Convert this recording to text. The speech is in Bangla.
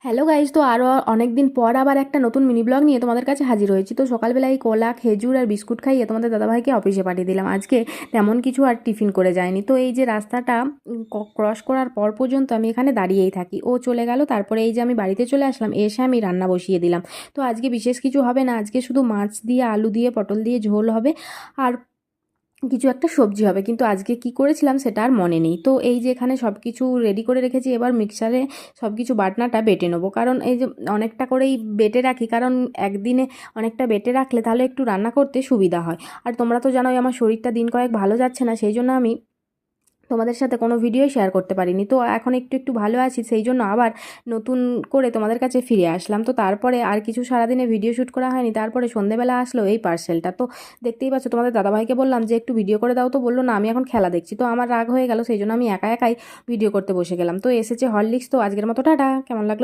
হ্যালো গাইজ, তো আরও অনেক দিন পর আবার একটা নতুন মিনি ব্লগ নিয়ে তোমাদের কাছে হাজির হয়েছি। তো সকালবেলায় কলা খেজুর আর বিস্কুট খাইয়ে তোমাদের দাদাভাইকে অফিসে পাঠিয়ে দিলাম। আজকে তেমন কিছু আর টিফিন করে যায়নি। তো এই যে রাস্তাটা ক্রস করার পর পর্যন্ত আমি এখানে দাঁড়িয়েই থাকি। ও চলে গেল, তারপরে এই যে আমি বাড়িতে চলে আসলাম, এসে আমি রান্না বসিয়ে দিলাম। তো আজকে বিশেষ কিছু হবে না, আজকে শুধু মাছ দিয়ে আলু দিয়ে পটল দিয়ে ঝোল হবে আর কিছু একটা সবজি হবে, কিন্তু আজকে কি করেছিলাম সেটা আর মনে নেই। তো এই যে এখানে সব কিছু রেডি করে রেখেছি, এবার মিক্সারে সব কিছু বাটনাটা বেটে নেবো। কারণ এই যে অনেকটা করেই বেটে রাখি, কারণ একদিনে অনেকটা বেটে রাখলে তাহলে একটু রান্না করতে সুবিধা হয়। আর তোমরা তো জানোই আমার শরীরটা দিন কয়েক ভালো যাচ্ছে না, সেই জন্য আমি তোমাদের সাথে কোনো ভিডিওই শেয়ার করতে পারিনি। তো এখন একটু একটু ভালো আছি, সেই জন্য আবার নতুন করে তোমাদের কাছে ফিরে আসলাম। তো তারপরে আর কিছু সারাদিনে ভিডিও শ্যুট করা হয়নি, তারপরে সন্ধেবেলা আসলো এই পার্সেলটা। তো দেখতেই পাচ্ছ, তোমাদের দাদাভাইকে বললাম যে একটু ভিডিও করে দাও, তো বললো না আমি এখন খেলা দেখছি। তো আমার রাগ হয়ে গেল, সেই জন্য আমি একা একাই ভিডিও করতে বসে গেলাম। তো এসেছে হরলিক্স। তো আজকের মতো টাটা। কেমন লাগলো?